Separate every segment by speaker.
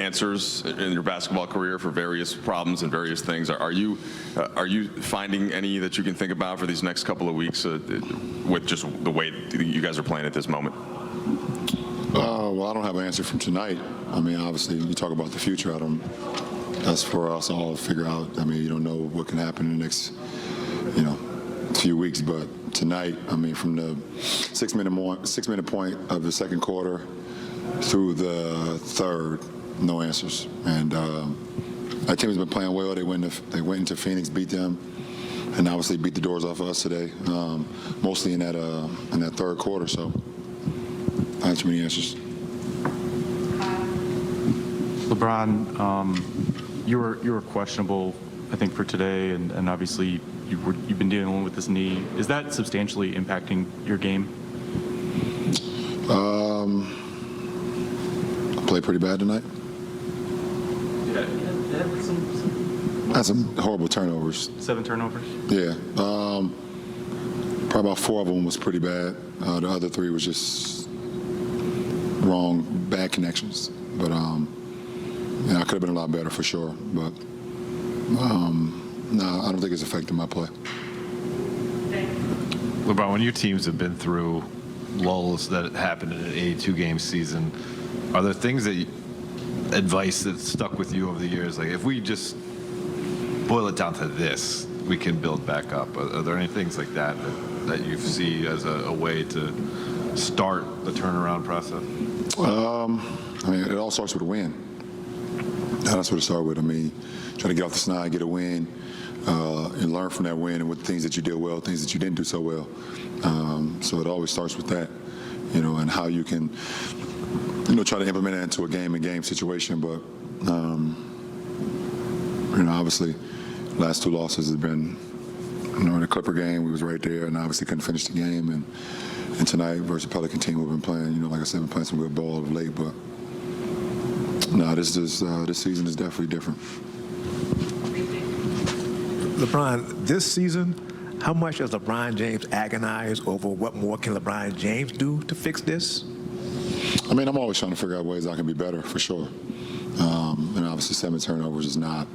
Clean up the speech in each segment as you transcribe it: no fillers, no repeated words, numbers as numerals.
Speaker 1: answers in your basketball career for various problems and various things. Are you finding any that you can think about for these next couple of weeks with just the way you guys are playing at this moment?
Speaker 2: Well, I don't have an answer from tonight. I mean, obviously, you talk about the future. That's for us all to figure out. I mean, you don't know what can happen in the next, few weeks. But tonight, I mean, from the 6 minute point of the second quarter through the third, no answers. And that team has been playing well. They went into Phoenix, beat them, and obviously beat the doors off of us today, mostly in that third quarter. So. Not too many answers.
Speaker 3: LeBron, you were questionable, I think, for today, and obviously you've been dealing with this knee. Is that substantially impacting your game?
Speaker 2: I played pretty bad tonight. Had some horrible turnovers.
Speaker 3: 7 turnovers?
Speaker 2: Yeah. Probably about 4 of them was pretty bad. The other 3 was just wrong, bad connections. But I could have been a lot better for sure. But no, I don't think it's affecting my play.
Speaker 4: LeBron, when your teams have been through lulls that happened in an 82-game season, are there things advice that stuck with you over the years? Like, if we just boil it down to this, we can build back up. Are there any things like that you see as a way to start the turnaround process?
Speaker 2: I mean, it all starts with a win. That's what it started with. I mean, trying to get off the snide, get a win, and learn from that win and with things that you did well, things that you didn't do so well. So it always starts with that, and how you can, try to implement it into a game-and-game situation. But, obviously, last 2 losses have been, in the Clipper game, we was right there, and obviously couldn't finish the game. And tonight versus the Pelican team, we've been playing, like I said, we've been playing some good ball of late. But no, this season is definitely different.
Speaker 5: LeBron, this season, how much does LeBron James agonize over what more can LeBron James do to fix this?
Speaker 2: I mean, I'm always trying to figure out ways I can be better, for sure. And obviously 7 turnovers is not,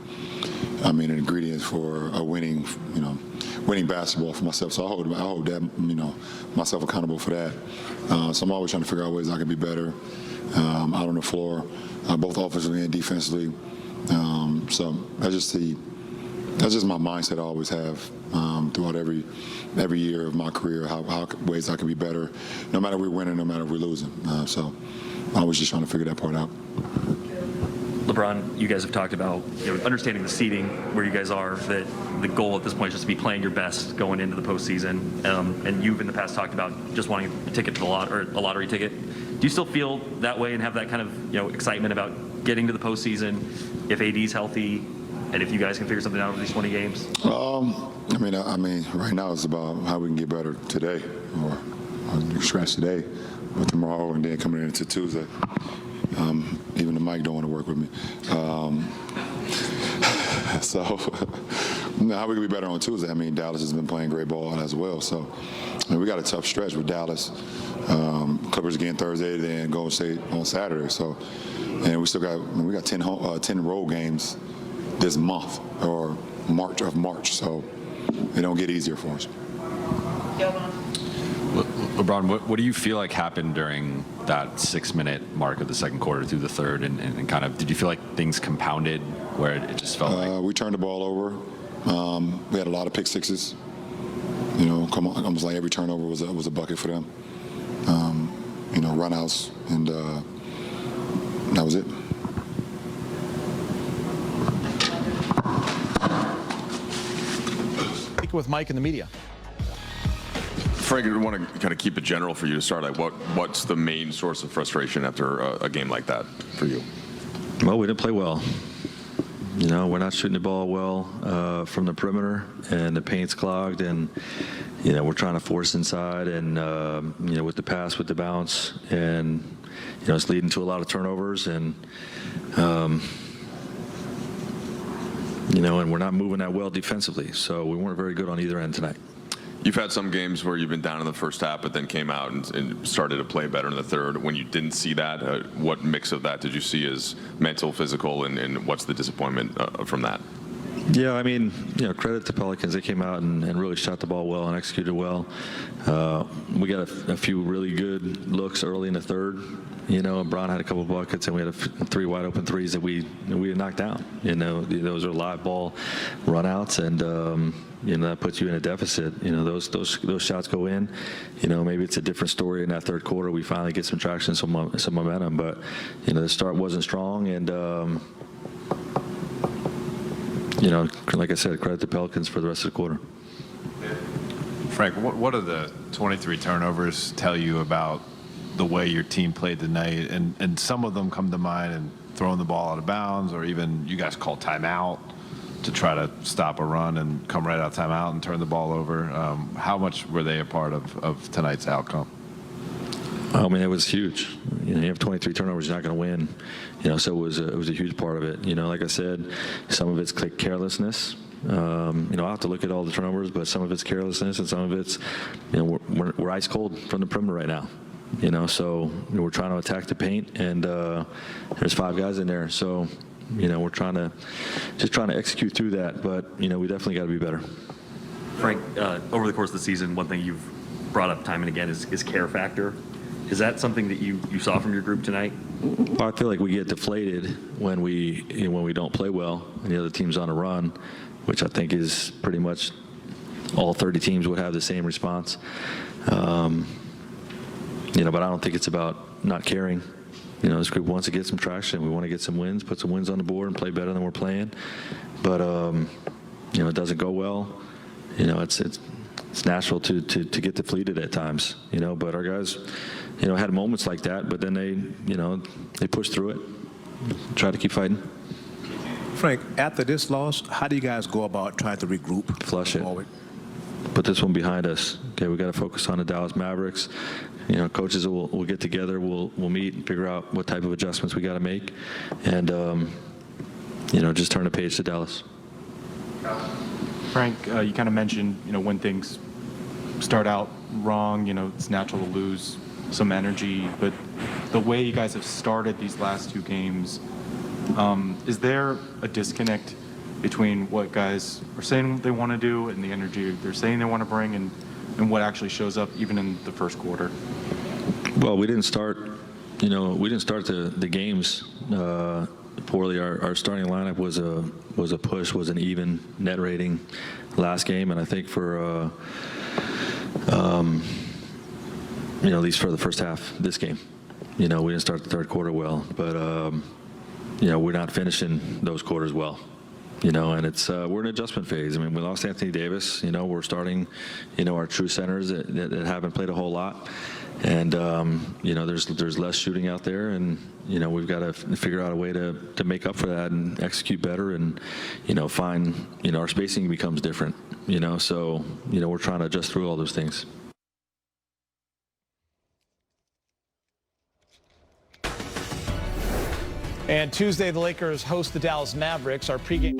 Speaker 2: an ingredient for a winning basketball for myself. So I hold that, myself accountable for that. So I'm always trying to figure out ways I can be better out on the floor, both offensively and defensively. So that's just my mindset I always have throughout every year of my career, how ways I can be better, no matter if we're winning, no matter if we're losing. So I was just trying to figure that part out.
Speaker 6: LeBron, you guys have talked about understanding the seeding where you guys are, that the goal at this point is just to be playing your best going into the postseason. And you've in the past talked about just wanting a ticket to the a lottery ticket. Do you still feel that way and have that kind of excitement about getting to the postseason if AD's healthy and if you guys can figure something out over these 20 games?
Speaker 2: I mean, right now it's about how we can get better today, or scratch today, but tomorrow, and then coming into Tuesday. Even the mic don't want to work with me. So how we can be better on Tuesday? I mean, Dallas has been playing great ball as well. So we got a tough stretch with Dallas. Clippers again Thursday, then Golden State on Saturday. So, and we still got 10 road games this month or March. So it don't get easier for us.
Speaker 4: LeBron, what do you feel like happened during that 6-minute mark of the second quarter through the third, and kind of did you feel like things compounded where it just felt like
Speaker 2: we turned the ball over? We had a lot of pick sixes. Almost like every turnover was a bucket for them. Runouts, and that was it.
Speaker 7: With Mike and the media.
Speaker 1: Frank, I want to kind of keep it general for you to start. Like, what's the main source of frustration after a game like that for you?
Speaker 8: Well, we didn't play well. We're not shooting the ball well from the perimeter, and the paint's clogged, and we're trying to force inside, and with the pass, with the bounce, and it's leading to a lot of turnovers, and and we're not moving that well defensively. So we weren't very good on either end tonight.
Speaker 1: You've had some games where you've been down in the first half, but then came out and started to play better in the third. When you didn't see that, what mix of that did you see as mental, physical, and what's the disappointment from that?
Speaker 8: Yeah, I mean, credit to Pelicans. They came out and really shot the ball well and executed well. We got a few really good looks early in the third. Bron had a couple buckets, and we had 3 wide open threes that we knocked down. Those are live ball runouts, and that puts you in a deficit. Those shots go in. Maybe it's a different story in that third quarter. We finally get some traction, some momentum, but the start wasn't strong, and like I said, credit to Pelicans for the rest of the quarter.
Speaker 4: Frank, what do the 23 turnovers tell you about the way your team played tonight? And some of them come to mind, and throwing the ball out of bounds, or even you guys called timeout to try to stop a run and come right out of timeout and turn the ball over. How much were they a part of tonight's outcome?
Speaker 8: I mean, it was huge. You have 23 turnovers, you're not going to win. So it was a huge part of it. Like I said, some of it's carelessness. I'll have to look at all the turnovers, but some of it's carelessness, and some of it's, we're ice cold from the perimeter right now. So we're trying to attack the paint, and there's 5 guys in there. So, we're trying to execute through that, but we definitely got to be better.
Speaker 6: Frank, over the course of the season, one thing you've brought up time and again is care factor. Is that something that you saw from your group tonight?
Speaker 8: Well, I feel like we get deflated when we don't play well and the other team's on a run, which I think is pretty much all 30 teams would have the same response. But I don't think it's about not caring. This group wants to get some traction. We want to get some wins, put some wins on the board, and play better than we're playing. But it doesn't go well. It's natural to get depleted at times. But our guys, had moments like that. But then they pushed through it, try to keep fighting.
Speaker 5: Frank, after this loss, how do you guys go about trying to regroup?
Speaker 8: Flush it.
Speaker 5: Forward?
Speaker 8: Put this one behind us. Okay, we got to focus on the Dallas Mavericks. Coaches will get together. We'll meet and figure out what type of adjustments we got to make, and just turn the page to Dallas.
Speaker 3: Frank, you kind of mentioned, when things start out wrong, it's natural to lose some energy. But the way you guys have started these last 2 games, is there a disconnect between what guys are saying they want to do and the energy they're saying they want to bring, and what actually shows up even in the first quarter?
Speaker 8: Well, we didn't start the games poorly. Our starting lineup was a push, was an even net rating last game, and I think for at least for the first half this game, we didn't start the third quarter well, but we're not finishing those quarters well. And it's we're in an adjustment phase. I mean, we lost Anthony Davis. We're starting, our true centers that haven't played a whole lot, and there's less shooting out there, and we've got to figure out a way to make up for that and execute better, and find our spacing becomes different. So we're trying to adjust through all those things.
Speaker 7: And Tuesday, the Lakers host the Dallas Mavericks. Our pregame.